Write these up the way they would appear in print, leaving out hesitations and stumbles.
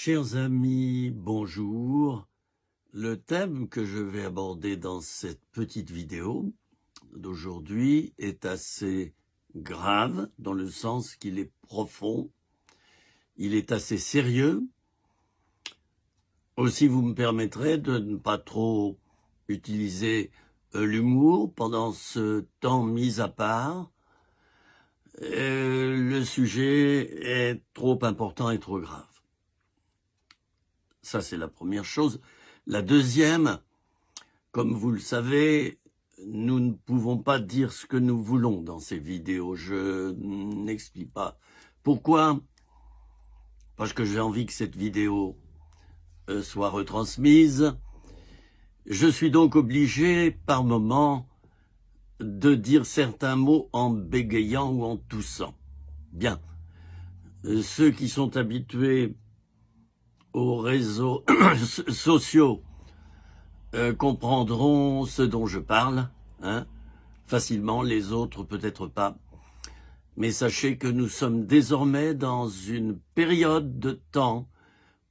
Chers amis, bonjour. Le thème que je vais aborder dans cette petite vidéo d'aujourd'hui est assez grave, dans le sens qu'il est profond, il est assez sérieux. Aussi, vous me permettrez de ne pas trop utiliser l'humour pendant ce temps mis à part. Le sujet est trop important et trop grave. Ça, c'est la première chose. La deuxième, comme vous le savez, nous ne pouvons pas dire ce que nous voulons dans ces vidéos. Je n'explique pas. Pourquoi? Parce que j'ai envie que cette vidéo soit retransmise. Je suis donc obligé, par moments, de dire certains mots en bégayant ou en toussant. Bien. Ceux qui sont habitués aux réseaux sociaux comprendront ce dont je parle, facilement, les autres peut-être pas. Mais sachez que nous sommes désormais dans une période de temps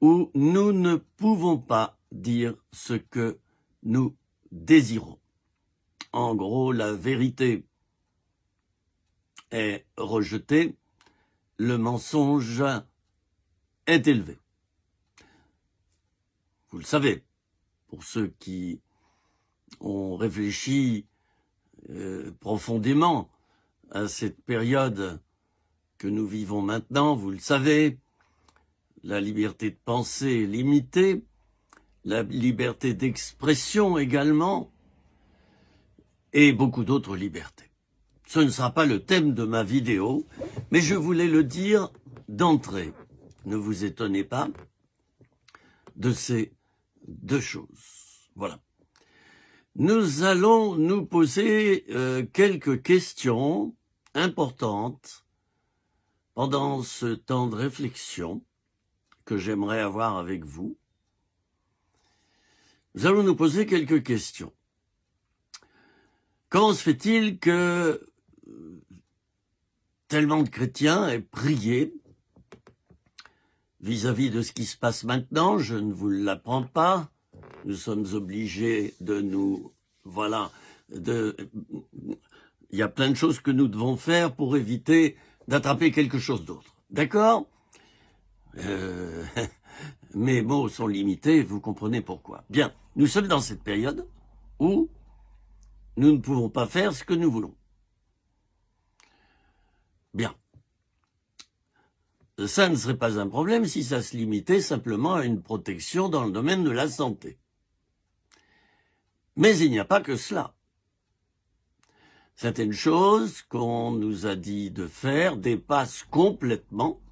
où nous ne pouvons pas dire ce que nous désirons. En gros, la vérité est rejetée, le mensonge est élevé. Vous le savez, pour ceux qui ont réfléchi profondément à cette période que nous vivons maintenant, vous le savez, la liberté de penser est limitée, la liberté d'expression également, et beaucoup d'autres libertés. Ce ne sera pas le thème de ma vidéo, mais je voulais le dire d'entrée. Ne vous étonnez pas de ces deux choses. Voilà. Nous allons nous poser quelques questions importantes pendant ce temps de réflexion que j'aimerais avoir avec vous. Nous allons nous poser quelques questions. Comment se fait-il que tellement de chrétiens aient prié vis-à-vis de ce qui se passe maintenant? Je ne vous l'apprends pas. Nous sommes obligés de nous... Voilà. Il y a plein de choses que nous devons faire pour éviter d'attraper quelque chose d'autre. D'accord? Mes mots sont limités, vous comprenez pourquoi. Bien, nous sommes dans cette période où nous ne pouvons pas faire ce que nous voulons. Bien. Ça ne serait pas un problème si ça se limitait simplement à une protection dans le domaine de la santé. Mais il n'y a pas que cela. Certaines choses qu'on nous a dit de faire dépassent complètement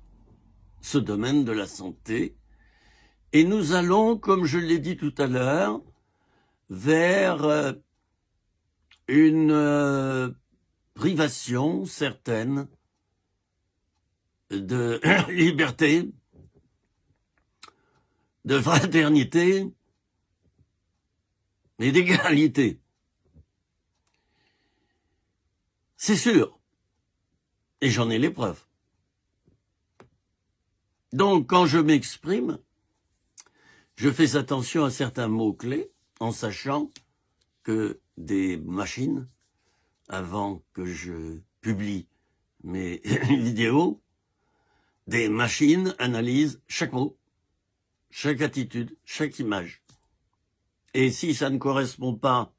ce domaine de la santé. Et nous allons, comme je l'ai dit tout à l'heure, vers une privation certaine de liberté, de fraternité et d'égalité. C'est sûr. Et j'en ai les preuves. Donc, quand je m'exprime, je fais attention à certains mots-clés en sachant que des machines, avant que je publie mes vidéos, des machines analysent chaque mot, chaque attitude, chaque image. Et si ça ne correspond pas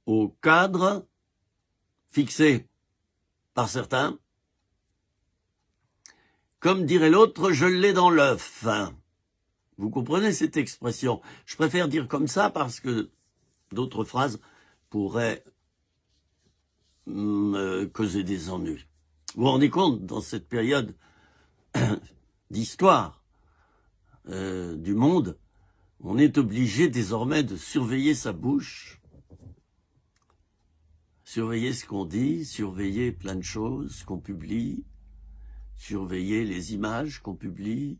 au cadre fixé par certains, comme dirait l'autre, je l'ai dans l'œuf. Vous comprenez cette expression? Je préfère dire comme ça parce que d'autres phrases pourraient me causer des ennuis. Vous vous rendez compte, dans cette période d'histoire du monde, on est obligé désormais de surveiller sa bouche, surveiller ce qu'on dit, surveiller plein de choses qu'on publie, surveiller les images qu'on publie.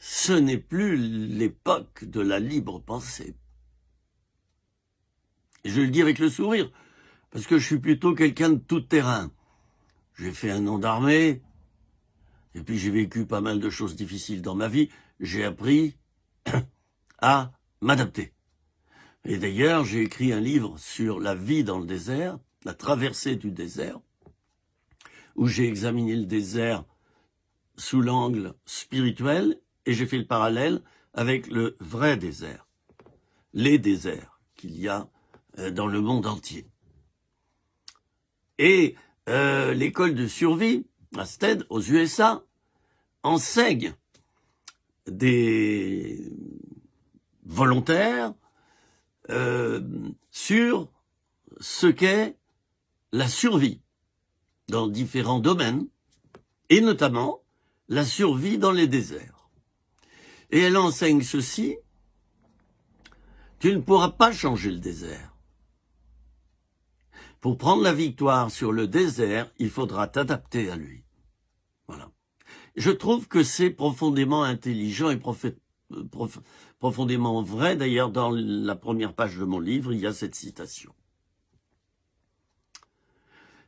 Ce n'est plus l'époque de la libre pensée. Et je le dis avec le sourire, parce que je suis plutôt quelqu'un de tout terrain. J'ai fait un an d'armée, Et puis j'ai vécu pas mal de choses difficiles dans ma vie. J'ai appris à m'adapter. Et d'ailleurs, j'ai écrit un livre sur la vie dans le désert, la traversée du désert, où j'ai examiné le désert sous l'angle spirituel et j'ai fait le parallèle avec le vrai désert, les déserts qu'il y a dans le monde entier. Et l'école de survie à STED aux USA enseigne des volontaires sur ce qu'est la survie dans différents domaines, et notamment la survie dans les déserts. Et elle enseigne ceci: tu ne pourras pas changer le désert. Pour prendre la victoire sur le désert, il faudra t'adapter à lui. Voilà. Je trouve que c'est profondément intelligent et profondément vrai. D'ailleurs, dans la première page de mon livre, il y a cette citation.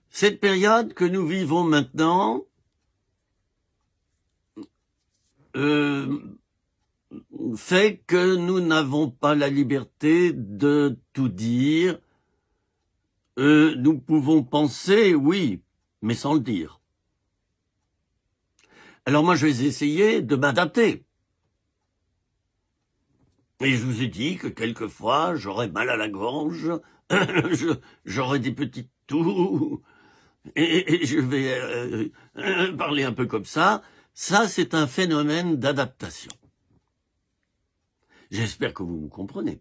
Cette période que nous vivons maintenant fait que nous n'avons pas la liberté de tout dire. Nous pouvons penser, oui, mais sans le dire. Alors moi, je vais essayer de m'adapter. Et je vous ai dit que quelquefois, j'aurais mal à la gorge, j'aurais des petites toux, et je vais parler un peu comme ça. Ça, c'est un phénomène d'adaptation. J'espère que vous me comprenez.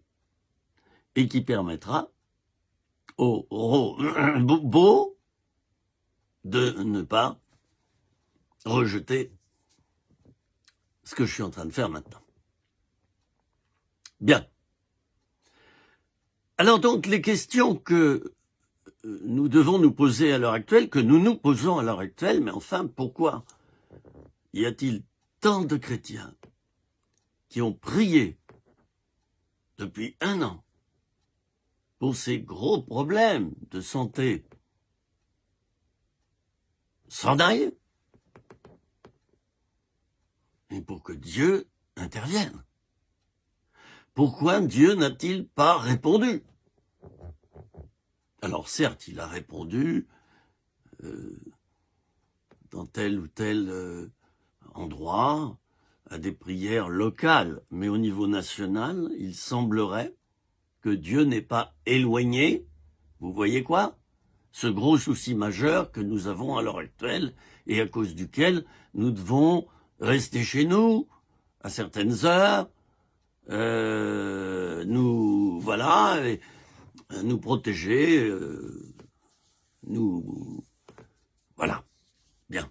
Et qui permettra au beau de ne pas rejeter ce que je suis en train de faire maintenant. Bien. Alors donc, les questions que nous devons nous poser à l'heure actuelle, que nous nous posons à l'heure actuelle, mais enfin, pourquoi y a-t-il tant de chrétiens qui ont prié depuis 1 an pour ces gros problèmes de santé s'en aillent et pour que Dieu intervienne? Pourquoi Dieu n'a-t-il pas répondu? Alors certes, il a répondu dans tel ou tel endroit, à des prières locales, mais au niveau national, il semblerait que Dieu n'ait pas éloigné, vous voyez quoi, ce gros souci majeur que nous avons à l'heure actuelle et à cause duquel nous devons rester chez nous à certaines heures, nous protéger, voilà. Bien.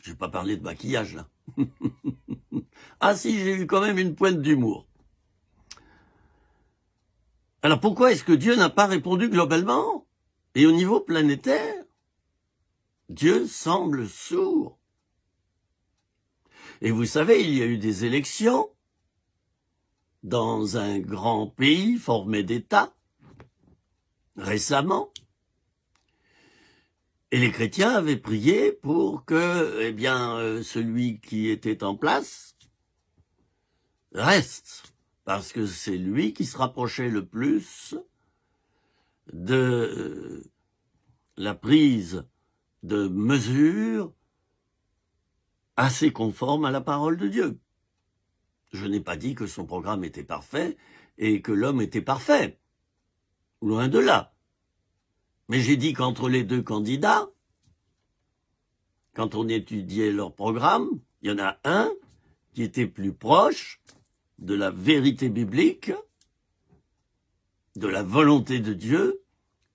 Je vais pas parler de maquillage là. Ah si, j'ai eu quand même une pointe d'humour. Alors pourquoi est-ce que Dieu n'a pas répondu globalement? Et au niveau planétaire, Dieu semble sourd. Et vous savez, il y a eu des élections dans un grand pays formé d'États récemment. Et les chrétiens avaient prié pour que, celui qui était en place reste, parce que c'est lui qui se rapprochait le plus de la prise de mesures assez conformes à la parole de Dieu. Je n'ai pas dit que son programme était parfait et que l'homme était parfait. Loin de là. Mais j'ai dit qu'entre les deux candidats, quand on étudiait leur programme, il y en a un qui était plus proche de la vérité biblique, de la volonté de Dieu,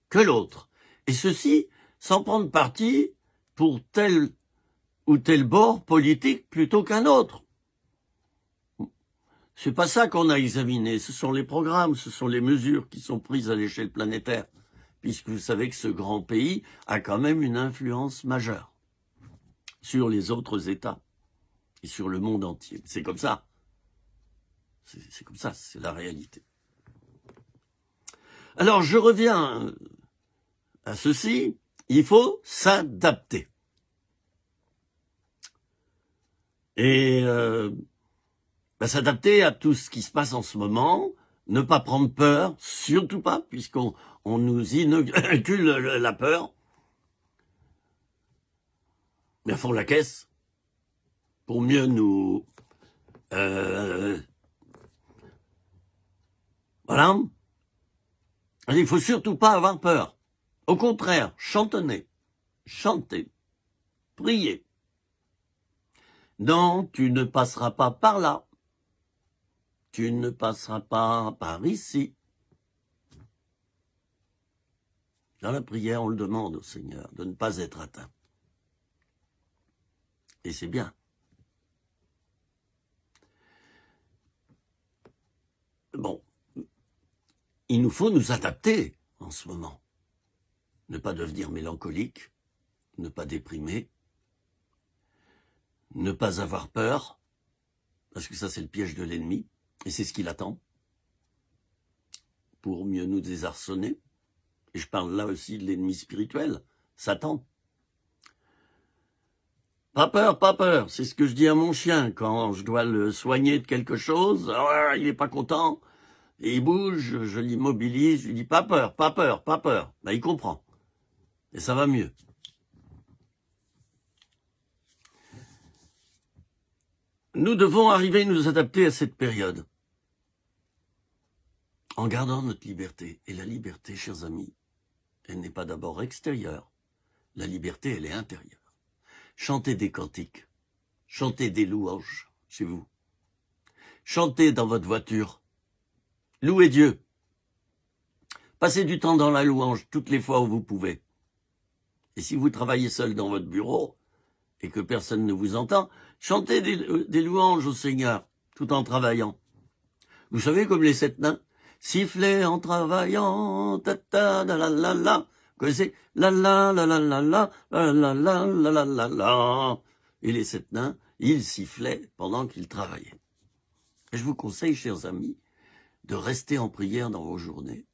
que l'autre. Et ceci sans prendre parti pour tel ou tel bord politique plutôt qu'un autre. C'est pas ça qu'on a examiné, ce sont les programmes, ce sont les mesures qui sont prises à l'échelle planétaire, puisque vous savez que ce grand pays a quand même une influence majeure sur les autres États et sur le monde entier. C'est comme ça. C'est comme ça, c'est la réalité. Alors je reviens à ceci, il faut s'adapter. Et s'adapter à tout ce qui se passe en ce moment, ne pas prendre peur, surtout pas, puisqu'on nous inocule la peur. Mais à fond la caisse, pour mieux nous... voilà. Il faut surtout pas avoir peur. Au contraire, chantonnez, chantez, priez. Non, tu ne passeras pas par là. Tu ne passeras pas par ici. Dans la prière, on le demande au Seigneur de ne pas être atteint. Et c'est bien. Bon, il nous faut nous adapter en ce moment. Ne pas devenir mélancolique, ne pas déprimer, ne pas avoir peur, parce que ça c'est le piège de l'ennemi, et c'est ce qu'il attend, pour mieux nous désarçonner. Et je parle là aussi de l'ennemi spirituel, Satan. Pas peur, c'est ce que je dis à mon chien quand je dois le soigner de quelque chose. Il n'est pas content, et il bouge, je l'immobilise, je lui dis pas peur. Il comprend, et ça va mieux. Nous devons arriver à nous adapter à cette période, en gardant notre liberté. Et la liberté, chers amis, elle n'est pas d'abord extérieure, la liberté, elle est intérieure. Chantez des cantiques, chantez des louanges chez vous, chantez dans votre voiture, louez Dieu, passez du temps dans la louange toutes les fois où vous pouvez. Et si vous travaillez seul dans votre bureau et que personne ne vous entend, chantez des louanges au Seigneur tout en travaillant. Vous savez, comme les 7 nains, sifflez en travaillant, ta ta la la la. Vous connaissez la la la la la la la la la la la la. Et les 7 nains, ils sifflaient pendant qu'ils travaillaient. Et je vous conseille, chers amis, de rester en prière dans vos journées,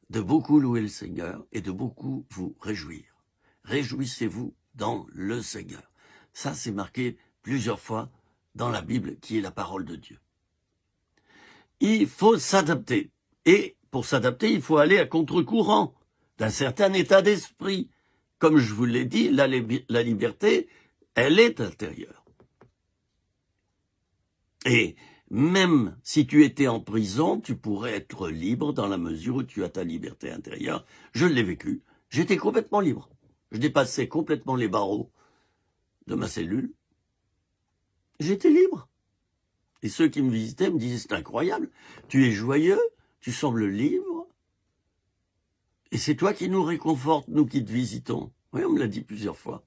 de beaucoup louer le Seigneur et de beaucoup vous réjouir. Réjouissez-vous dans le Seigneur. Ça, c'est marqué plusieurs fois dans la Bible, qui est la parole de Dieu. Il faut s'adapter. Et pour s'adapter, il faut aller à contre-courant d'un certain état d'esprit. Comme je vous l'ai dit, la liberté, elle est intérieure. Et même si tu étais en prison, tu pourrais être libre dans la mesure où tu as ta liberté intérieure. Je l'ai vécu. J'étais complètement libre. Je dépassais complètement les barreaux de ma cellule. J'étais libre. Et ceux qui me visitaient me disaient, c'est incroyable, tu es joyeux, tu sembles libre, et c'est toi qui nous réconforte, nous qui te visitons. Oui, on me l'a dit plusieurs fois.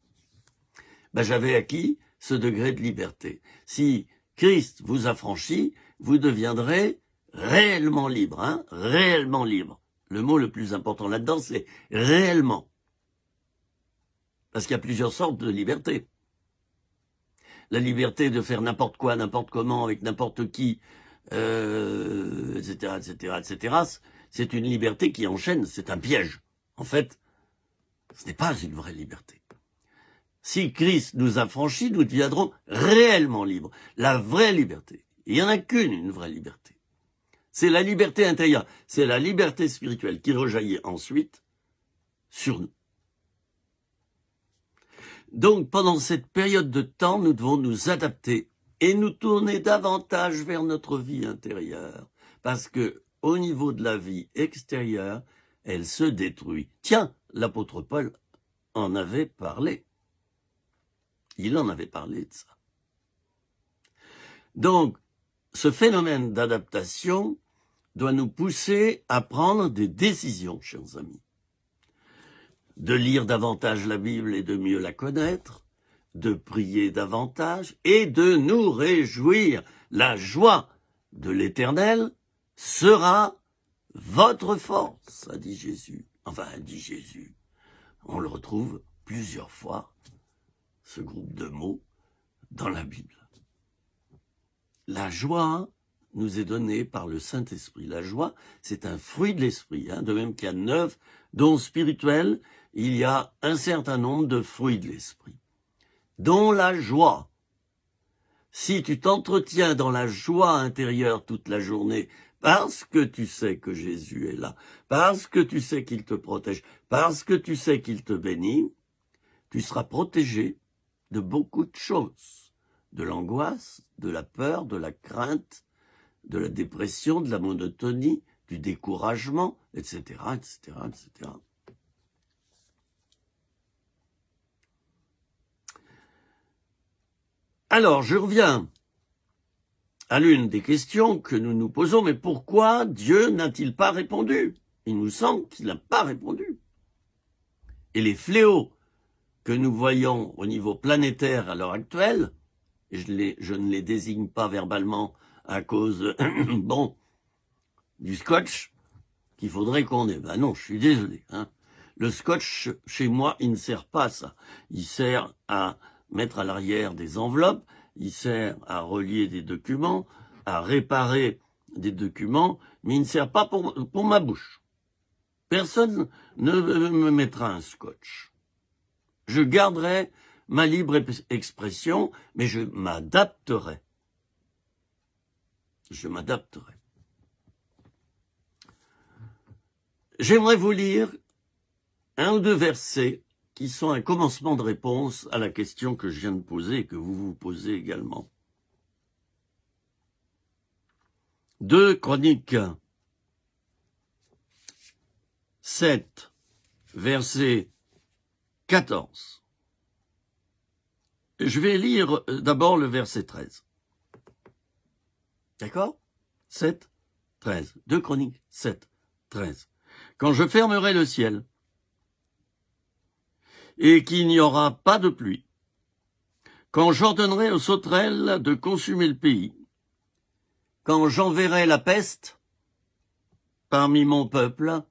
J'avais acquis ce degré de liberté. Si Christ vous a franchi, vous deviendrez réellement libre, réellement libre. Le mot le plus important là-dedans, c'est réellement. Parce qu'il y a plusieurs sortes de liberté. La liberté de faire n'importe quoi, n'importe comment, avec n'importe qui, etc., c'est une liberté qui enchaîne, c'est un piège. En fait, ce n'est pas une vraie liberté. Si Christ nous a franchis, nous deviendrons réellement libres. La vraie liberté. Il n'y en a qu'une, une vraie liberté. C'est la liberté intérieure. C'est la liberté spirituelle qui rejaillit ensuite sur nous. Donc, pendant cette période de temps, nous devons nous adapter et nous tourner davantage vers notre vie intérieure. Parce que, au niveau de la vie extérieure, elle se détruit. Tiens, l'apôtre Paul en avait parlé. Il en avait parlé de ça. Donc, ce phénomène d'adaptation doit nous pousser à prendre des décisions, chers amis. De lire davantage la Bible et de mieux la connaître, de prier davantage et de nous réjouir. La joie de l'Éternel sera votre force, a dit Jésus. Enfin, a dit Jésus. On le retrouve plusieurs fois, ce groupe de mots, dans la Bible. La joie nous est donnée par le Saint-Esprit. La joie, c'est un fruit de l'Esprit, de même qu'il y a 9 dons spirituels, il y a un certain nombre de fruits de l'Esprit, dont la joie si tu t'entretiens dans la joie intérieure toute la journée, parce que tu sais que Jésus est là, parce que tu sais qu'il te protège, parce que tu sais qu'il te bénit, tu seras protégé de beaucoup de choses, de l'angoisse, de la peur, de la crainte, de la dépression, de la monotonie, du découragement, etc., etc., etc. Alors, je reviens à l'une des questions que nous nous posons, mais pourquoi Dieu n'a-t-il pas répondu? Il nous semble qu'il n'a pas répondu. Et les fléaux que nous voyons au niveau planétaire à l'heure actuelle, et je ne les désigne pas verbalement à cause du scotch qu'il faudrait qu'on ait. Ben non, je suis désolé. Le scotch, chez moi, il ne sert pas à ça. Il sert à mettre à l'arrière des enveloppes, il sert à relier des documents, à réparer des documents, mais il ne sert pas pour ma bouche. Personne ne me mettra un scotch. Je garderai ma libre expression, mais je m'adapterai. Je m'adapterai. J'aimerais vous lire un ou deux versets qui sont un commencement de réponse à la question que je viens de poser et que vous vous posez également. 2 Chroniques 7, verset 14. Je vais lire d'abord le verset 13. D'accord? 7, 13. 2 Chroniques 7, 13. Quand je fermerai le ciel et qu'il n'y aura pas de pluie, quand j'ordonnerai aux sauterelles de consumer le pays, quand j'enverrai la peste parmi mon peuple,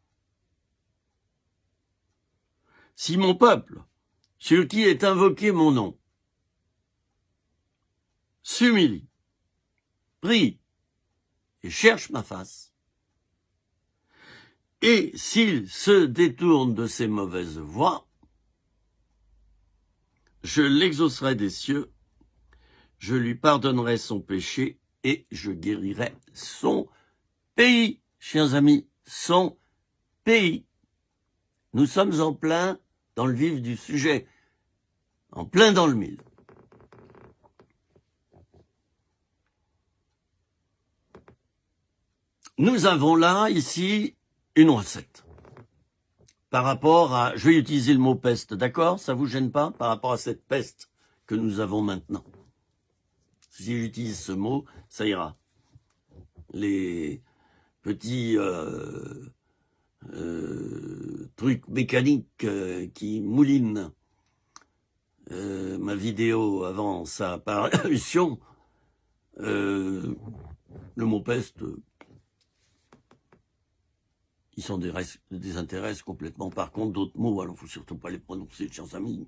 si mon peuple, sur qui est invoqué mon nom, s'humilie, prie et cherche ma face, et s'il se détourne de ses mauvaises voies, je l'exaucerai des cieux, je lui pardonnerai son péché et je guérirai son pays. Chers amis, son pays. Nous sommes en plein dans le vif du sujet, en plein dans le mille. Nous avons là, ici, une recette. Par rapport à, je vais utiliser le mot peste, d'accord? Ça vous gêne pas? Par rapport à cette peste que nous avons maintenant. Si j'utilise ce mot, ça ira. Les petits trucs mécaniques qui moulinent ma vidéo avant sa parution, le mot peste, ils s'en désintéressent complètement. Par contre, d'autres mots, alors il ne faut surtout pas les prononcer, chers amis,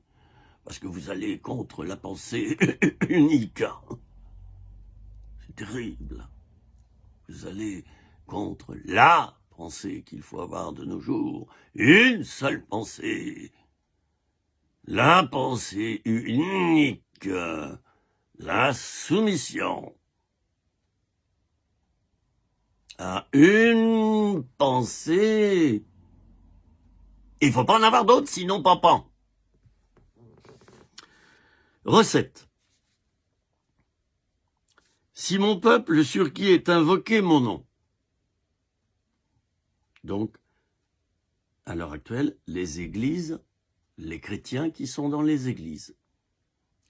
parce que vous allez contre la pensée unique. C'est terrible. Vous allez contre la pensée qu'il faut avoir de nos jours. Une seule pensée. La pensée unique. La soumission à une pensée. Il ne faut pas en avoir d'autres, sinon papa. Recette. Si mon peuple sur qui est invoqué mon nom. Donc, à l'heure actuelle, les églises, les chrétiens qui sont dans les églises,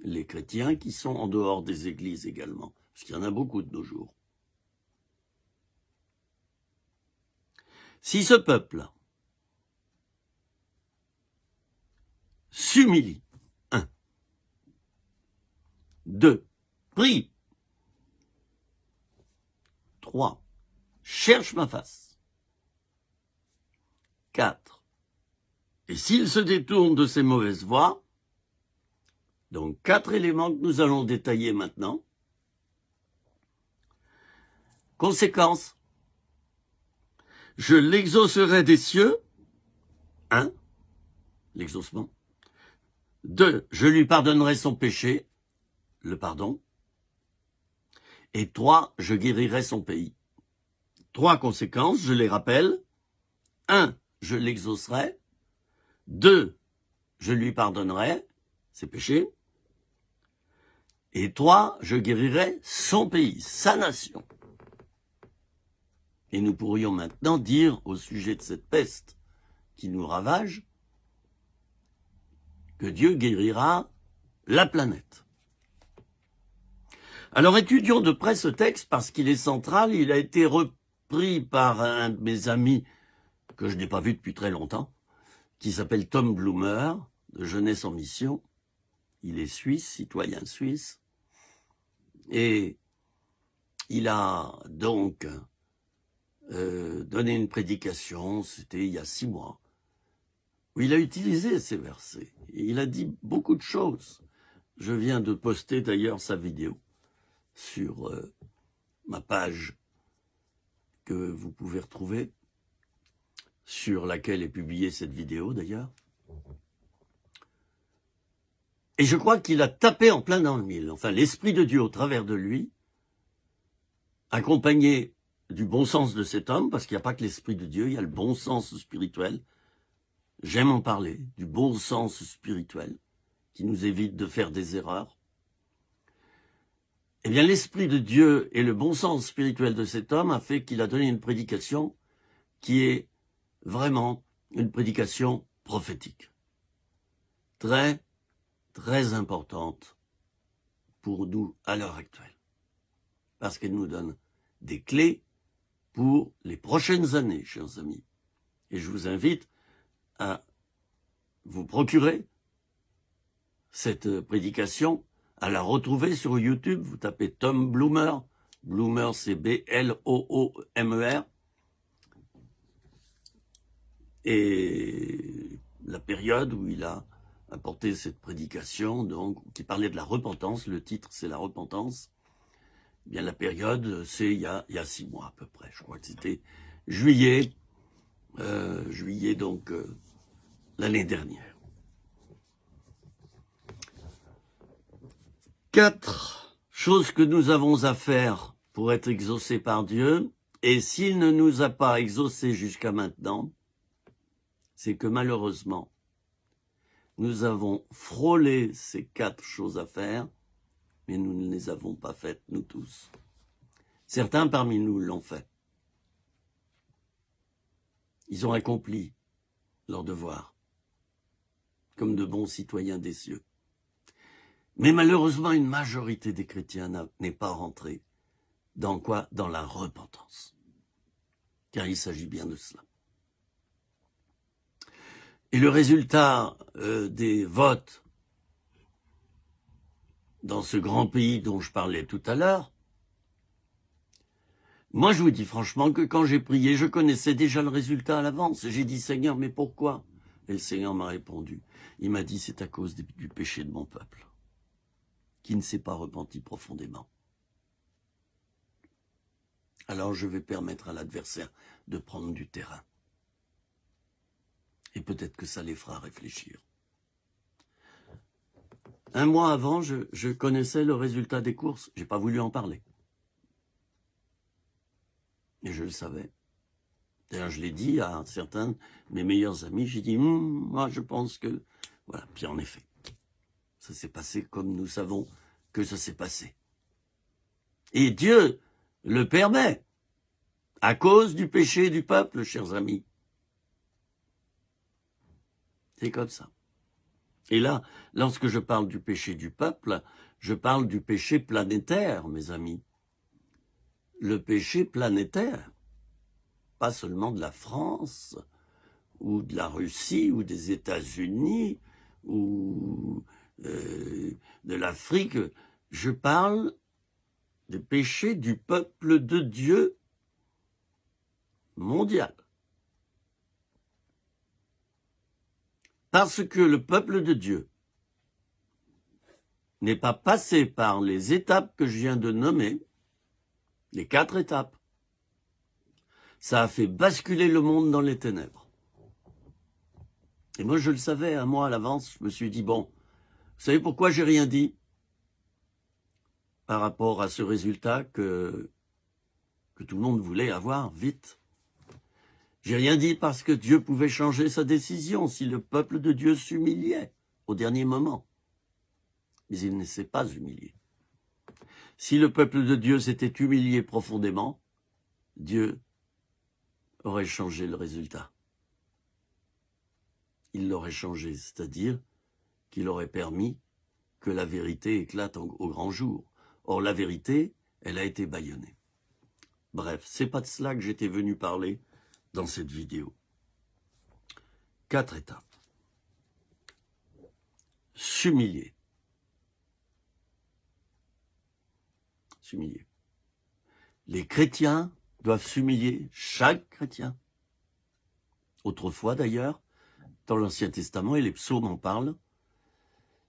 les chrétiens qui sont en dehors des églises également, parce qu'il y en a beaucoup de nos jours. Si ce peuple s'humilie, 1, 2, prie, 3, cherche ma face, 4, et s'il se détourne de ses mauvaises voies, donc 4 éléments que nous allons détailler maintenant. Conséquence, je l'exaucerai des cieux, 1, l'exaucement. 2, je lui pardonnerai son péché, le pardon. Et 3, je guérirai son pays. 3 conséquences, je les rappelle. 1, je l'exaucerai. 2, je lui pardonnerai ses péchés. Et 3, je guérirai son pays, sa nation. Et nous pourrions maintenant dire au sujet de cette peste qui nous ravage que Dieu guérira la planète. Alors étudions de près ce texte parce qu'il est central, il a été repris par un de mes amis que je n'ai pas vu depuis très longtemps, qui s'appelle Tom Bloomer, de Jeunesse en Mission. Il est suisse, citoyen suisse, et il a donc donné une prédication, c'était il y a 6 mois, où il a utilisé ces versets. Et il a dit beaucoup de choses. Je viens de poster d'ailleurs sa vidéo sur ma page que vous pouvez retrouver, sur laquelle est publiée cette vidéo d'ailleurs. Et je crois qu'il a tapé en plein dans le mille. Enfin, l'Esprit de Dieu, au travers de lui, accompagné du bon sens de cet homme, parce qu'il n'y a pas que l'Esprit de Dieu, il y a le bon sens spirituel. J'aime en parler, du bon sens spirituel, qui nous évite de faire des erreurs. Eh bien, l'Esprit de Dieu et le bon sens spirituel de cet homme a fait qu'il a donné une prédication qui est vraiment une prédication prophétique. Très, très importante pour nous à l'heure actuelle. Parce qu'elle nous donne des clés pour les prochaines années, chers amis. Et je vous invite à vous procurer cette prédication, à la retrouver sur YouTube. Vous tapez Tom Bloomer. Bloomer, c'est B-L-O-O-M-E-R. Et la période où il a apporté cette prédication, donc, qui parlait de la repentance, le titre c'est la repentance, eh bien la période c'est il y a 6 mois à peu près, je crois que c'était juillet donc l'année dernière. 4 choses que nous avons à faire pour être exaucés par Dieu, et s'il ne nous a pas exaucés jusqu'à maintenant, c'est que malheureusement, nous avons frôlé ces 4 choses à faire, mais nous ne les avons pas faites, nous tous. Certains parmi nous l'ont fait. Ils ont accompli leur devoir, comme de bons citoyens des cieux. Mais malheureusement, une majorité des chrétiens n'est pas rentrée. Dans quoi? Dans la repentance. Car il s'agit bien de cela. Et le résultat des votes dans ce grand pays dont je parlais tout à l'heure, moi je vous dis franchement que quand j'ai prié, je connaissais déjà le résultat à l'avance. J'ai dit, Seigneur, mais pourquoi? Et le Seigneur m'a répondu. Il m'a dit, c'est à cause du péché de mon peuple, qui ne s'est pas repenti profondément. Alors je vais permettre à l'adversaire de prendre du terrain. Et peut-être que ça les fera réfléchir. 1 mois avant, je connaissais le résultat des courses. J'ai pas voulu en parler. Mais je le savais. D'ailleurs, je l'ai dit à certains de mes meilleurs amis. J'ai dit, moi, je pense que... Voilà. Puis en effet, ça s'est passé comme nous savons que ça s'est passé. Et Dieu le permet à cause du péché du peuple, chers amis. C'est comme ça. Et là, lorsque je parle du péché du peuple, je parle du péché planétaire, mes amis. Le péché planétaire, pas seulement de la France, ou de la Russie, ou des États-Unis, ou de l'Afrique. Je parle des péchés du peuple de Dieu mondial. Parce que le peuple de Dieu n'est pas passé par les étapes que je viens de nommer, les 4 étapes. Ça a fait basculer le monde dans les ténèbres. Et moi, je le savais, un mois à l'avance, je me suis dit, bon, vous savez pourquoi j'ai rien dit? par rapport à ce résultat que tout le monde voulait avoir vite. J'ai rien dit parce que Dieu pouvait changer sa décision si le peuple de Dieu s'humiliait au dernier moment. Mais il ne s'est pas humilié. Si le peuple de Dieu s'était humilié profondément, Dieu aurait changé le résultat. Il l'aurait changé, c'est-à-dire qu'il aurait permis que la vérité éclate au grand jour. Or, la vérité, elle a été bâillonnée. Bref, c'est pas de cela que j'étais venu parler dans cette vidéo. 4 étapes. S'humilier. S'humilier. Les chrétiens doivent s'humilier, chaque chrétien. Autrefois d'ailleurs, dans l'Ancien Testament, et les psaumes en parlent,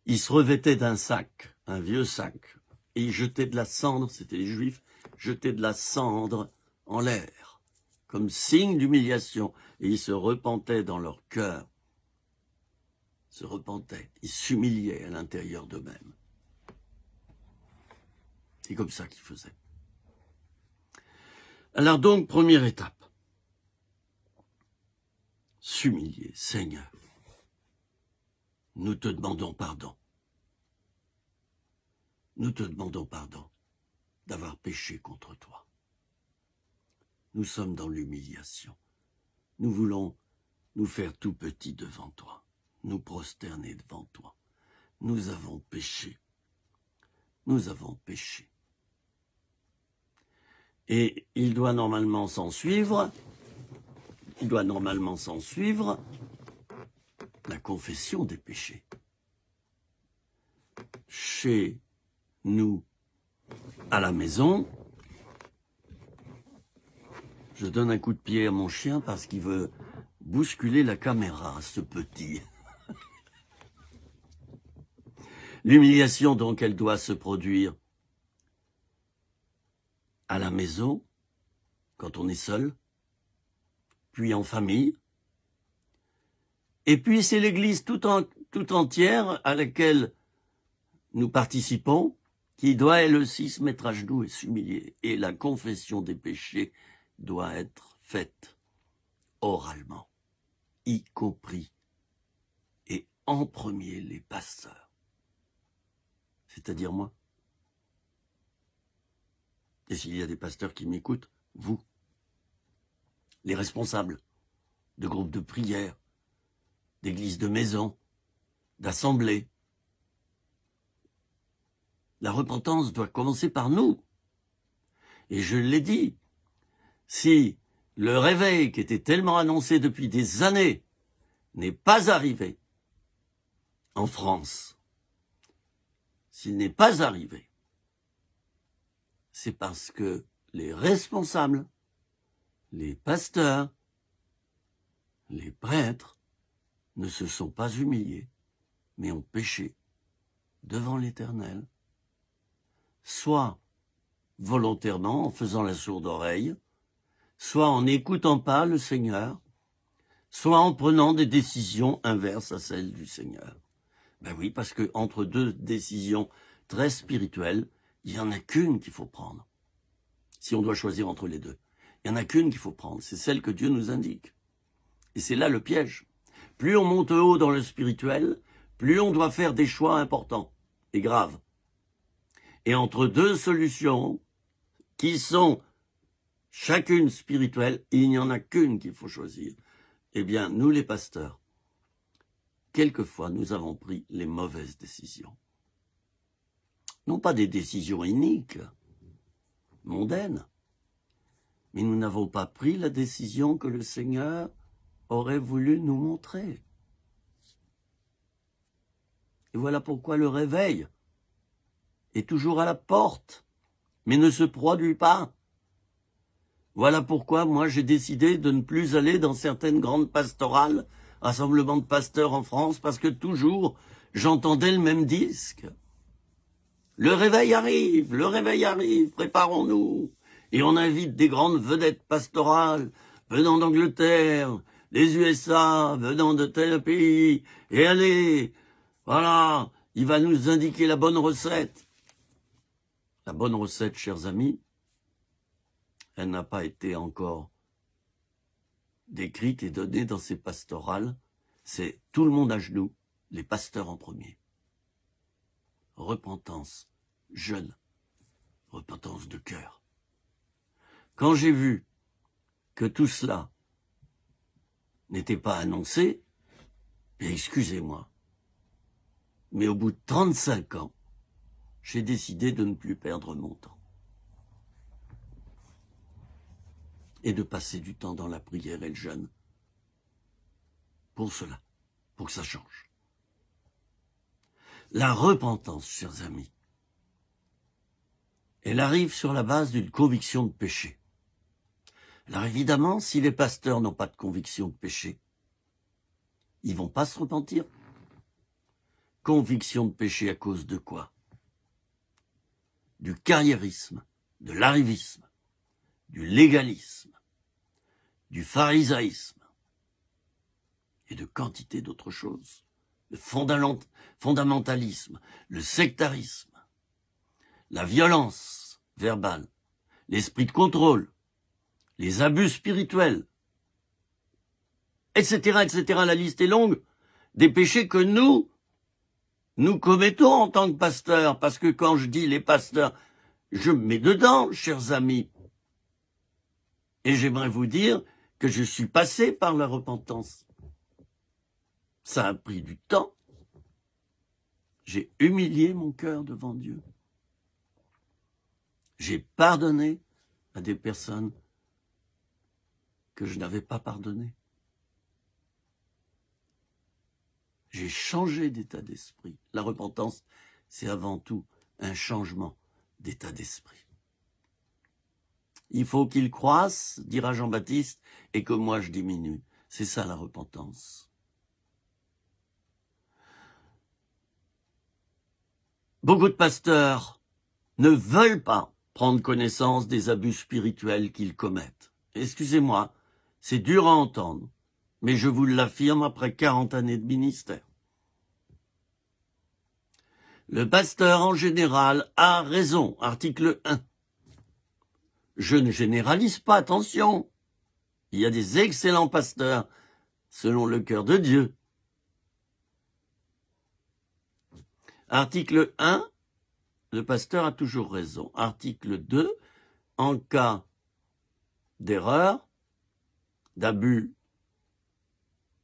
ils se revêtaient d'un sac, un vieux sac, et ils jetaient de la cendre, c'était les Juifs, jetaient de la cendre en l'air, comme signe d'humiliation, et ils se repentaient dans leur cœur, se repentaient, ils s'humiliaient à l'intérieur d'eux-mêmes. C'est comme ça qu'ils faisaient. Alors donc, première étape, s'humilier. Seigneur, nous te demandons pardon. Nous te demandons pardon d'avoir péché contre toi. Nous sommes dans l'humiliation. Nous voulons nous faire tout petits devant toi, nous prosterner devant toi. Nous avons péché. Nous avons péché. Et il doit normalement s'en suivre, la confession des péchés. Chez nous, à la maison, je donne un coup de pied à mon chien parce qu'il veut bousculer la caméra, ce petit. L'humiliation, donc, elle doit se produire à la maison, quand on est seul, puis en famille, et puis c'est l'Église tout entière à laquelle nous participons, qui doit elle aussi se mettre à genoux et s'humilier. Et la confession des péchés doit être faite oralement, y compris et en premier les pasteurs, c'est-à-dire moi. Et s'il y a des pasteurs qui m'écoutent, vous, les responsables de groupes de prière, d'églises de maison, d'assemblées. La repentance doit commencer par nous. Et je l'ai dit, si le réveil qui était tellement annoncé depuis des années n'est pas arrivé en France, s'il n'est pas arrivé, c'est parce que les responsables, les pasteurs, les prêtres ne se sont pas humiliés, mais ont péché devant l'Éternel, soit volontairement en faisant la sourde oreille, soit en n'écoutant pas le Seigneur, soit en prenant des décisions inverses à celles du Seigneur. Ben oui, parce que entre deux décisions très spirituelles, il n'y en a qu'une qu'il faut prendre. Si on doit choisir entre les deux, il n'y en a qu'une qu'il faut prendre, c'est celle que Dieu nous indique. Et c'est là le piège. Plus on monte haut dans le spirituel, plus on doit faire des choix importants et graves. Et entre deux solutions qui sont chacune spirituelle, il n'y en a qu'une qu'il faut choisir. Eh bien, nous les pasteurs, quelquefois nous avons pris les mauvaises décisions. Non pas des décisions iniques, mondaines, mais nous n'avons pas pris la décision que le Seigneur aurait voulu nous montrer. Et voilà pourquoi le réveil est toujours à la porte, mais ne se produit pas. Voilà pourquoi moi j'ai décidé de ne plus aller dans certaines grandes pastorales, rassemblements de pasteurs en France, parce que toujours j'entendais le même disque. Le réveil arrive, préparons-nous. Et on invite des grandes vedettes pastorales venant d'Angleterre, des USA, venant de tel pays, et allez, voilà, il va nous indiquer la bonne recette. La bonne recette, chers amis, elle n'a pas été encore décrite et donnée dans ces pastorales. C'est tout le monde à genoux, les pasteurs en premier. Repentance, jeûne, repentance de cœur. Quand j'ai vu que tout cela n'était pas annoncé, excusez-moi, mais au bout de 35 ans, j'ai décidé de ne plus perdre mon temps et de passer du temps dans la prière et le jeûne pour cela, pour que ça change. La repentance, chers amis, elle arrive sur la base d'une conviction de péché. Alors évidemment, si les pasteurs n'ont pas de conviction de péché, ils ne vont pas se repentir. Conviction de péché à cause de quoi? Du carriérisme, de l'arrivisme, du légalisme, du pharisaïsme et de quantité d'autres choses. Le fondamentalisme, le sectarisme, la violence verbale, l'esprit de contrôle, les abus spirituels, etc., etc. La liste est longue des péchés que nous commettons en tant que pasteurs. Parce que quand je dis les pasteurs, je me mets dedans, chers amis. Et j'aimerais vous dire que je suis passé par la repentance. Ça a pris du temps. J'ai humilié mon cœur devant Dieu. J'ai pardonné à des personnes que je n'avais pas pardonnées. J'ai changé d'état d'esprit. La repentance, c'est avant tout un changement d'état d'esprit. Il faut qu'il croisse, dira Jean-Baptiste, et que moi je diminue. C'est ça la repentance. Beaucoup de pasteurs ne veulent pas prendre connaissance des abus spirituels qu'ils commettent. Excusez-moi, c'est dur à entendre, mais je vous l'affirme après 40 années de ministère. Le pasteur en général a raison, article 1. Je ne généralise pas, attention. Il y a des excellents pasteurs selon le cœur de Dieu. Article 1, le pasteur a toujours raison. Article 2, en cas d'erreur, d'abus,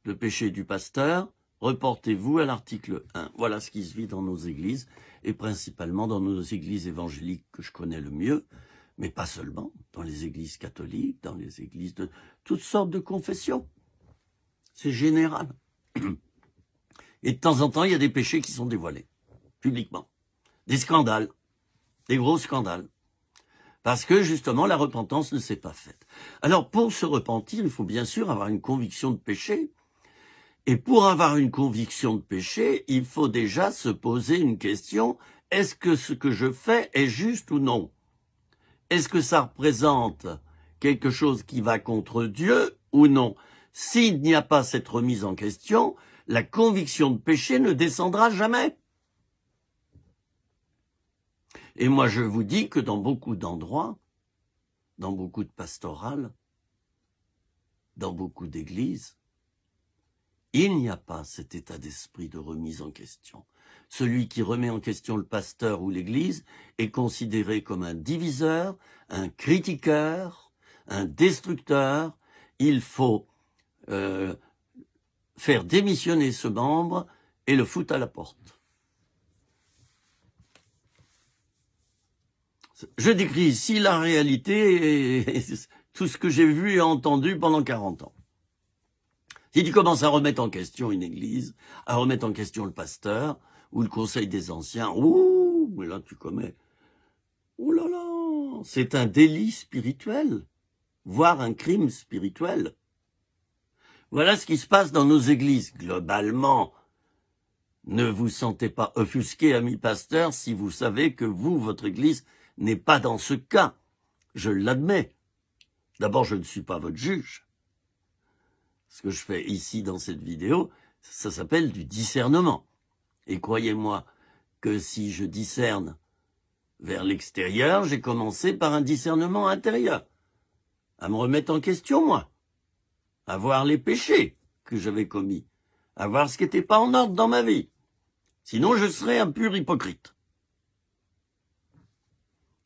de péché du pasteur, reportez-vous à l'article 1. Voilà ce qui se vit dans nos églises, et principalement dans nos églises évangéliques que je connais le mieux, mais pas seulement, dans les églises catholiques, dans les églises de toutes sortes de confessions. C'est général. Et de temps en temps, il y a des péchés qui sont dévoilés, publiquement. Des scandales, des gros scandales. Parce que, justement, la repentance ne s'est pas faite. Alors, pour se repentir, il faut bien sûr avoir une conviction de péché. Et pour avoir une conviction de péché, il faut déjà se poser une question. Est-ce que ce que je fais est juste ou non? Est-ce que ça représente quelque chose qui va contre Dieu ou non? S'il n'y a pas cette remise en question, la conviction de péché ne descendra jamais. Et moi, je vous dis que dans beaucoup d'endroits, dans beaucoup de pastorales, dans beaucoup d'églises, il n'y a pas cet état d'esprit de remise en question. Celui qui remet en question le pasteur ou l'église est considéré comme un diviseur, un critiqueur, un destructeur. Il faut faire démissionner ce membre et le foutre à la porte. Je décris ici la réalité et tout ce que j'ai vu et entendu pendant 40 ans. Si tu commences à remettre en question une église, à remettre en question le pasteur ou le conseil des anciens, ouh, mais là tu commets, ouh là là, c'est un délit spirituel, voire un crime spirituel. Voilà ce qui se passe dans nos églises. Globalement, ne vous sentez pas offusqué, ami pasteur, si vous savez que vous, votre église, n'est pas dans ce cas. Je l'admets. D'abord, je ne suis pas votre juge. Ce que je fais ici dans cette vidéo, ça s'appelle du discernement. Et croyez-moi que si je discerne vers l'extérieur, j'ai commencé par un discernement intérieur, à me remettre en question, moi, à voir les péchés que j'avais commis, à voir ce qui n'était pas en ordre dans ma vie. Sinon, je serais un pur hypocrite.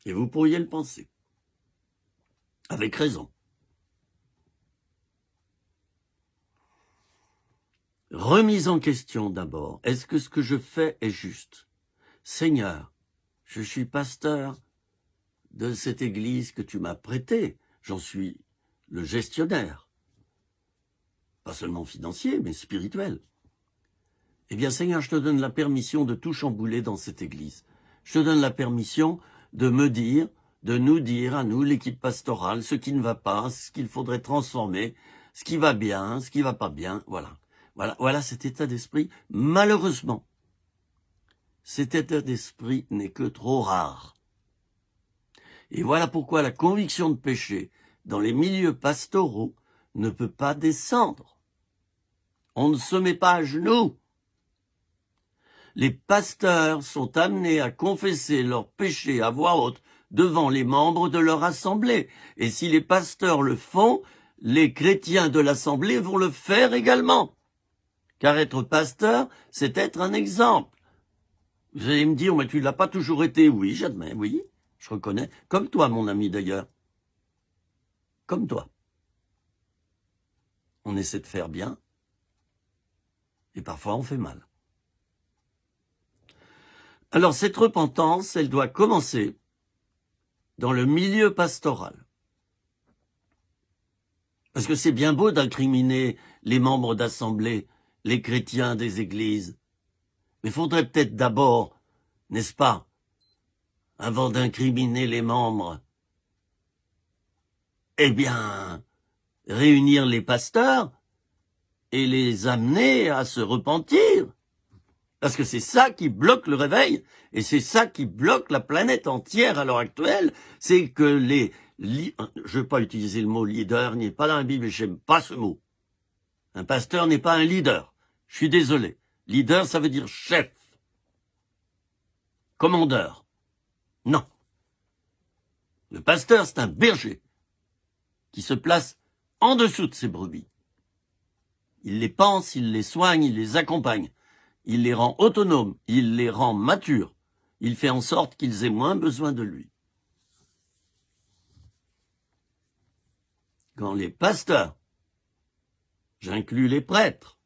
Et vous pourriez le penser. Avec raison. Remise en question d'abord. Est-ce que ce que je fais est juste? Seigneur, je suis pasteur de cette église que tu m'as prêtée. J'en suis le gestionnaire. Pas seulement financier, mais spirituel. Eh bien, Seigneur, je te donne la permission de tout chambouler dans cette église. Je te donne la permission de me dire, de nous dire à nous, l'équipe pastorale, ce qui ne va pas, ce qu'il faudrait transformer, ce qui va bien, ce qui va pas bien, voilà. Voilà cet état d'esprit. Malheureusement, cet état d'esprit n'est que trop rare. Et voilà pourquoi la conviction de péché dans les milieux pastoraux ne peut pas descendre. On ne se met pas à genoux. Les pasteurs sont amenés à confesser leurs péchés à voix haute devant les membres de leur assemblée. Et si les pasteurs le font, les chrétiens de l'assemblée vont le faire également. Car être pasteur, c'est être un exemple. Vous allez me dire, mais tu ne l'as pas toujours été. Oui, j'admets, oui, je reconnais. Comme toi, mon ami d'ailleurs. Comme toi. On essaie de faire bien. Et parfois, on fait mal. Alors, cette repentance, elle doit commencer dans le milieu pastoral. Parce que c'est bien beau d'incriminer les membres d'assemblée, les chrétiens des églises. Mais il faudrait peut-être d'abord, n'est-ce pas, avant d'incriminer les membres, eh bien, réunir les pasteurs et les amener à se repentir. Parce que c'est ça qui bloque le réveil, et c'est ça qui bloque la planète entière à l'heure actuelle, c'est que je ne veux pas utiliser le mot leader, il n'est pas dans la Bible, et j'aime pas ce mot. Un pasteur n'est pas un leader, je suis désolé. Leader, ça veut dire chef, commandeur. Non. Le pasteur, c'est un berger qui se place en dessous de ses brebis. Il les pense, il les soigne, il les accompagne. Il les rend autonomes, il les rend matures. Il fait en sorte qu'ils aient moins besoin de lui. Quand les pasteurs, j'inclus les prêtres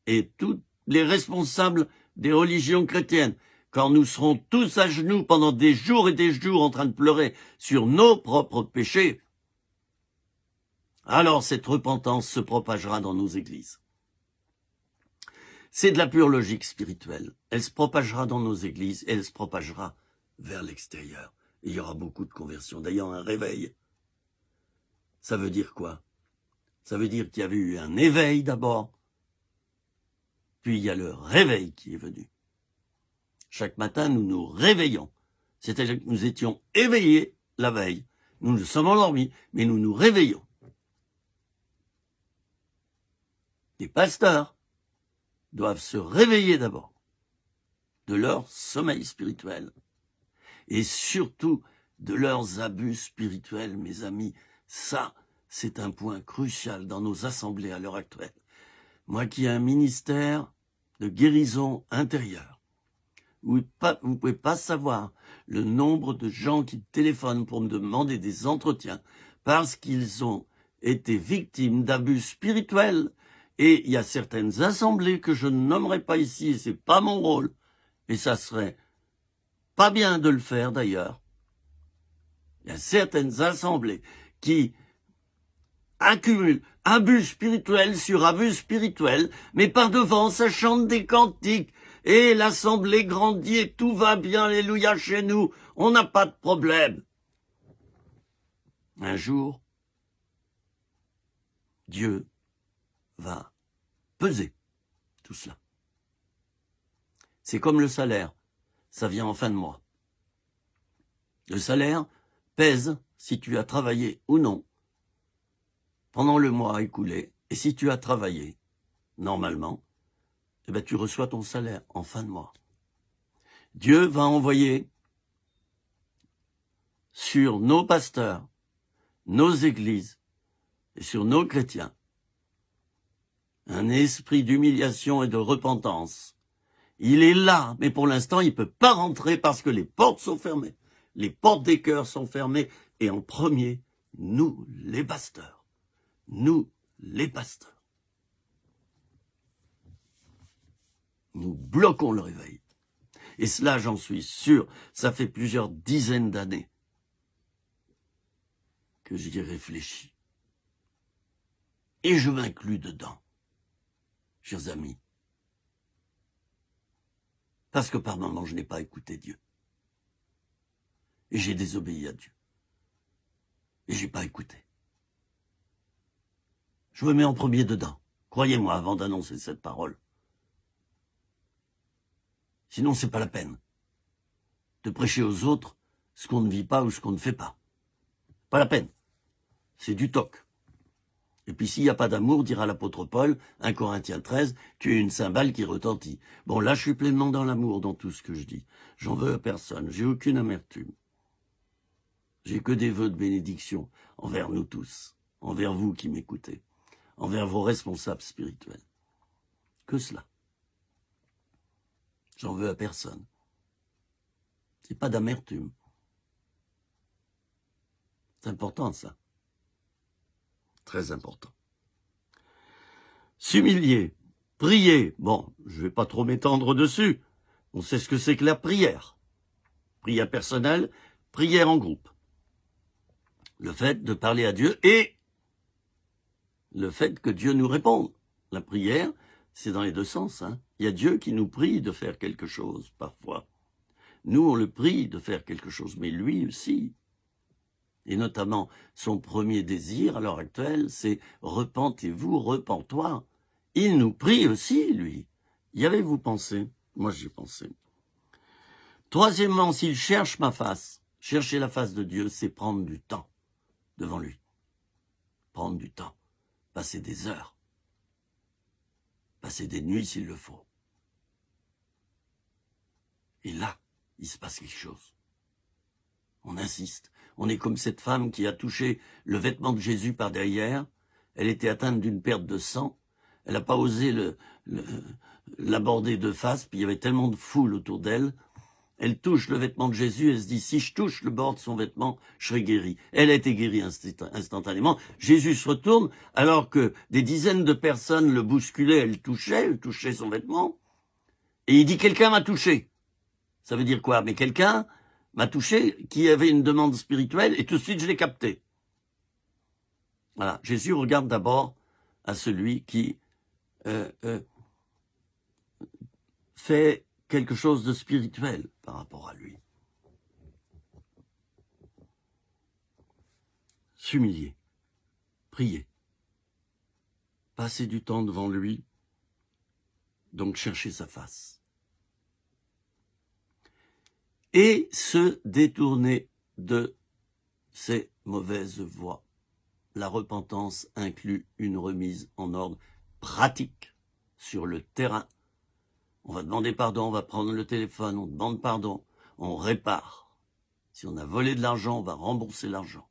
et tous les responsables des religions chrétiennes, quand nous serons tous à genoux pendant des jours et des jours en train de pleurer sur nos propres péchés, alors cette repentance se propagera dans nos églises. C'est de la pure logique spirituelle. Elle se propagera dans nos églises et elle se propagera vers l'extérieur. Et il y aura beaucoup de conversions. D'ailleurs, un réveil, ça veut dire quoi? Ça veut dire qu'il y avait eu un éveil d'abord, puis il y a le réveil qui est venu. Chaque matin, nous nous réveillons. C'est-à-dire que nous étions éveillés la veille. Nous nous sommes endormis, mais nous nous réveillons. Les pasteurs doivent se réveiller d'abord de leur sommeil spirituel et surtout de leurs abus spirituels, mes amis. Ça, c'est un point crucial dans nos assemblées à l'heure actuelle. Moi qui ai un ministère de guérison intérieure, vous ne pouvez pas savoir le nombre de gens qui téléphonent pour me demander des entretiens parce qu'ils ont été victimes d'abus spirituels. Et il y a certaines assemblées que je ne nommerai pas ici, et c'est pas mon rôle, et ça serait pas bien de le faire d'ailleurs. Il y a certaines assemblées qui accumulent abus spirituel sur abus spirituel, mais par devant ça chante des cantiques, et l'assemblée grandit et tout va bien, alléluia, chez nous, on n'a pas de problème. Un jour, Dieu va peser tout cela. C'est comme le salaire, ça vient en fin de mois. Le salaire pèse si tu as travaillé ou non pendant le mois écoulé, et si tu as travaillé normalement, eh bien tu reçois ton salaire en fin de mois. Dieu va envoyer sur nos pasteurs, nos églises et sur nos chrétiens un esprit d'humiliation et de repentance. Il est là, mais pour l'instant, il ne peut pas rentrer parce que les portes sont fermées. Les portes des cœurs sont fermées. Et en premier, nous, les pasteurs. Nous, les pasteurs. Nous bloquons le réveil. Et cela, j'en suis sûr, ça fait plusieurs dizaines d'années que j'y ai réfléchi. Et je m'inclus dedans, chers amis. Parce que par moments, je n'ai pas écouté Dieu. Et j'ai désobéi à Dieu. Et j'ai pas écouté. Je me mets en premier dedans. Croyez-moi, avant d'annoncer cette parole. Sinon, c'est pas la peine de prêcher aux autres ce qu'on ne vit pas ou ce qu'on ne fait pas. Pas la peine. C'est du toc. Et puis s'il n'y a pas d'amour, dira l'apôtre Paul, 1 Corinthiens 13, tu es une cymbale qui retentit. Bon, là, je suis pleinement dans l'amour, dans tout ce que je dis. J'en veux à personne. J'ai aucune amertume. J'ai que des vœux de bénédiction envers nous tous, envers vous qui m'écoutez, envers vos responsables spirituels. Que cela. J'en veux à personne. C'est pas d'amertume. C'est important, ça. Très important. S'humilier, prier. Bon, je vais pas trop m'étendre dessus. On sait ce que c'est que la prière. Prière personnelle, prière en groupe. Le fait de parler à Dieu et le fait que Dieu nous réponde. La prière, c'est dans les deux sens. Hein. Il y a Dieu qui nous prie de faire quelque chose, parfois. Nous, on le prie de faire quelque chose, mais lui aussi. Et notamment, son premier désir, à l'heure actuelle, c'est « repentez-vous, repens-toi ». Il nous prie aussi, lui. Y avez-vous pensé? Moi, j'y ai pensé. Troisièmement, s'il cherche ma face, chercher la face de Dieu, c'est prendre du temps devant lui. Prendre du temps. Passer des heures. Passer des nuits s'il le faut. Et là, il se passe quelque chose. On insiste. On est comme cette femme qui a touché le vêtement de Jésus par derrière. Elle était atteinte d'une perte de sang. Elle n'a pas osé l'aborder de face, puis il y avait tellement de foule autour d'elle. Elle touche le vêtement de Jésus, elle se dit, si je touche le bord de son vêtement, je serai guérie. Elle a été guérie instantanément. Jésus se retourne, alors que des dizaines de personnes le bousculaient, elle touchait son vêtement. Et il dit, quelqu'un m'a touché. Ça veut dire quoi? Mais quelqu'un m'a touché, qui avait une demande spirituelle, et tout de suite je l'ai capté. Voilà, Jésus regarde d'abord à celui qui fait quelque chose de spirituel par rapport à lui. S'humilier, prier, passer du temps devant lui, donc chercher sa face. Et se détourner de ces mauvaises voies. La repentance inclut une remise en ordre pratique sur le terrain. On va demander pardon, on va prendre le téléphone, on demande pardon, on répare. Si on a volé de l'argent, on va rembourser l'argent.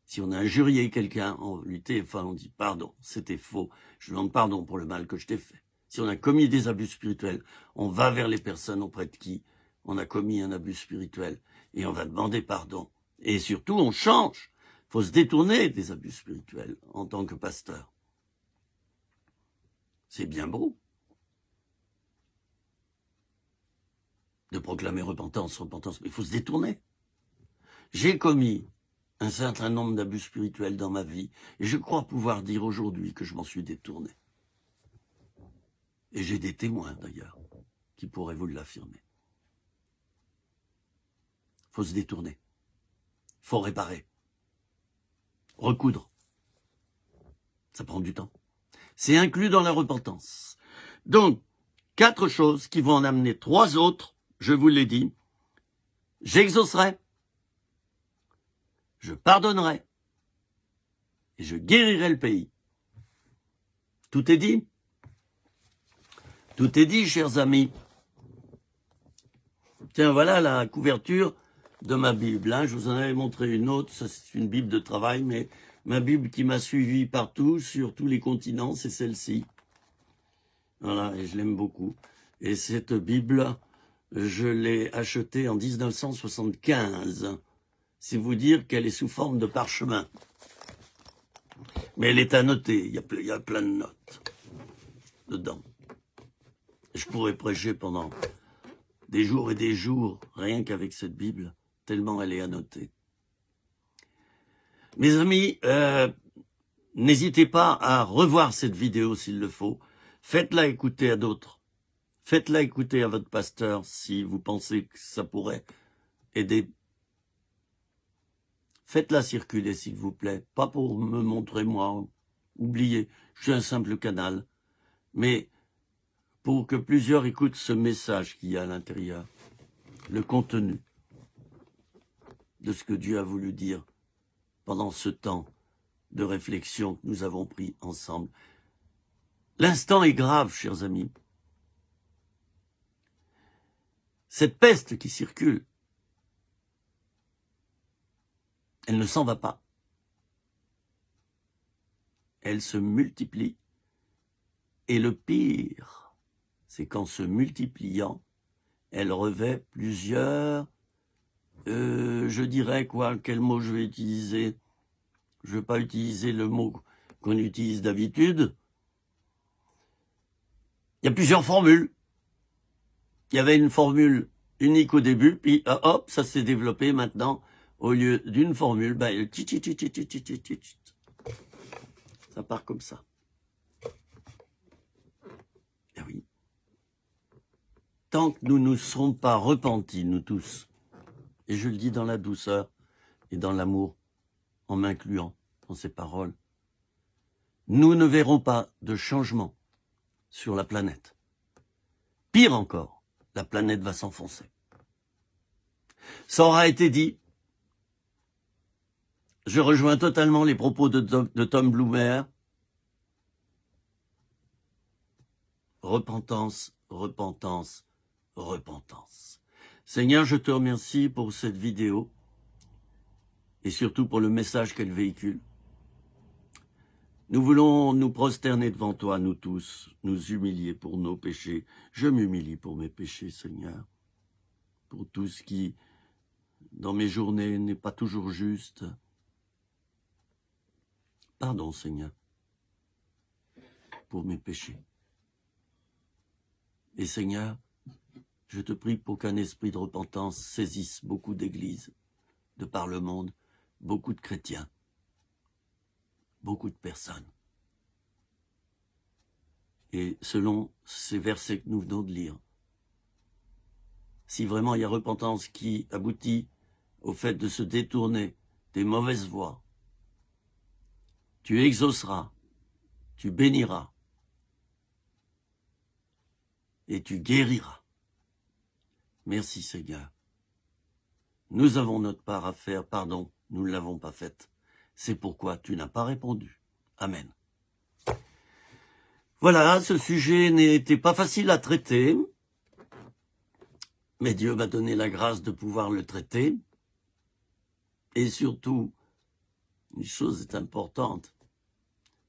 Si on a injurié quelqu'un, on lui téléphone, on dit pardon, c'était faux, je demande pardon pour le mal que je t'ai fait. Si on a commis des abus spirituels, on va vers les personnes auprès de qui on a commis un abus spirituel et on va demander pardon. Et surtout, on change. Il faut se détourner des abus spirituels en tant que pasteur. C'est bien beau de proclamer repentance, mais il faut se détourner. J'ai commis un certain nombre d'abus spirituels dans ma vie et je crois pouvoir dire aujourd'hui que je m'en suis détourné. Et j'ai des témoins d'ailleurs qui pourraient vous l'affirmer. Il faut se détourner. Il faut réparer. Recoudre. Ça prend du temps. C'est inclus dans la repentance. Donc, 4 choses qui vont en amener 3 autres, je vous l'ai dit. J'exaucerai, je pardonnerai et je guérirai le pays. Tout est dit. Tout est dit, chers amis. Tiens, voilà la couverture de ma Bible. Hein. Je vous en avais montré une autre, ça c'est une Bible de travail, mais ma Bible qui m'a suivi partout, sur tous les continents, c'est celle-ci. Voilà, et je l'aime beaucoup. Et cette Bible, je l'ai achetée en 1975. C'est vous dire qu'elle est sous forme de parchemin. Mais elle est annotée, il y a plein de notes dedans. Je pourrais prêcher pendant des jours et des jours, rien qu'avec cette Bible, tellement elle est annotée. Mes amis, n'hésitez pas à revoir cette vidéo s'il le faut. Faites-la écouter à d'autres. Faites-la écouter à votre pasteur si vous pensez que ça pourrait aider. Faites-la circuler, s'il vous plaît. Pas pour me montrer moi. Oubliez, je suis un simple canal. Mais pour que plusieurs écoutent ce message qu'il y a à l'intérieur. Le contenu de ce que Dieu a voulu dire pendant ce temps de réflexion que nous avons pris ensemble. L'instant est grave, chers amis. Cette peste qui circule, elle ne s'en va pas. Elle se multiplie. Et le pire, c'est qu'en se multipliant, elle revêt plusieurs, je dirais quoi, quel mot je vais utiliser? Je ne vais pas utiliser le mot qu'on utilise d'habitude. Il y a plusieurs formules. Il y avait une formule unique au début, puis hop, ça s'est développé maintenant. Au lieu d'une formule, ben, ça part comme ça. Eh oui. Tant que nous ne serons pas repentis, nous tous, et je le dis dans la douceur et dans l'amour, en m'incluant dans ces paroles, nous ne verrons pas de changement sur la planète. Pire encore, la planète va s'enfoncer. Ça aura été dit. Je rejoins totalement les propos de Tom Bloomer. Repentance, repentance, repentance. Seigneur, je te remercie pour cette vidéo et surtout pour le message qu'elle véhicule. Nous voulons nous prosterner devant toi, nous tous, nous humilier pour nos péchés. Je m'humilie pour mes péchés, Seigneur, pour tout ce qui, dans mes journées, n'est pas toujours juste. Pardon, Seigneur, pour mes péchés. Et Seigneur, je te prie pour qu'un esprit de repentance saisisse beaucoup d'églises de par le monde, beaucoup de chrétiens, beaucoup de personnes. Et selon ces versets que nous venons de lire, si vraiment il y a repentance qui aboutit au fait de se détourner des mauvaises voies, tu exauceras, tu béniras et tu guériras. Merci Seigneur. Nous avons notre part à faire, pardon, nous ne l'avons pas faite. C'est pourquoi tu n'as pas répondu. Amen. Voilà, ce sujet n'était pas facile à traiter, mais Dieu m'a donné la grâce de pouvoir le traiter. Et surtout, une chose est importante,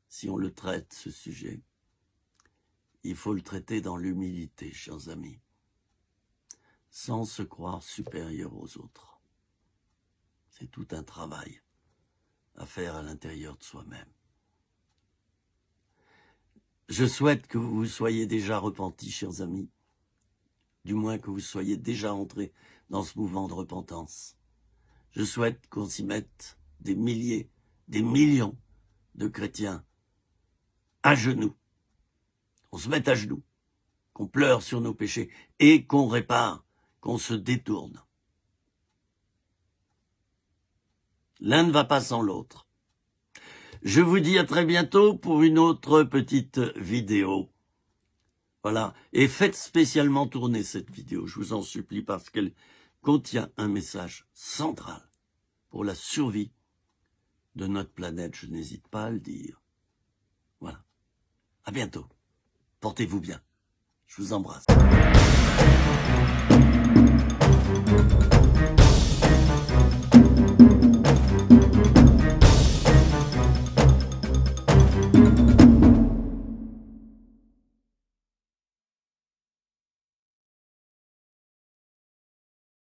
si on le traite, ce sujet, il faut le traiter dans l'humilité, chers amis, sans se croire supérieur aux autres. C'est tout un travail à faire à l'intérieur de soi-même. Je souhaite que vous soyez déjà repentis, chers amis, du moins que vous soyez déjà entrés dans ce mouvement de repentance. Je souhaite qu'on s'y mette des milliers, des millions de chrétiens à genoux, qu'on se mette à genoux, qu'on pleure sur nos péchés et qu'on répare, qu'on se détourne. L'un ne va pas sans l'autre. Je vous dis à très bientôt pour une autre petite vidéo. Voilà. Et faites spécialement tourner cette vidéo, je vous en supplie, parce qu'elle contient un message central pour la survie de notre planète. Je n'hésite pas à le dire. Voilà. À bientôt. Portez-vous bien. Je vous embrasse.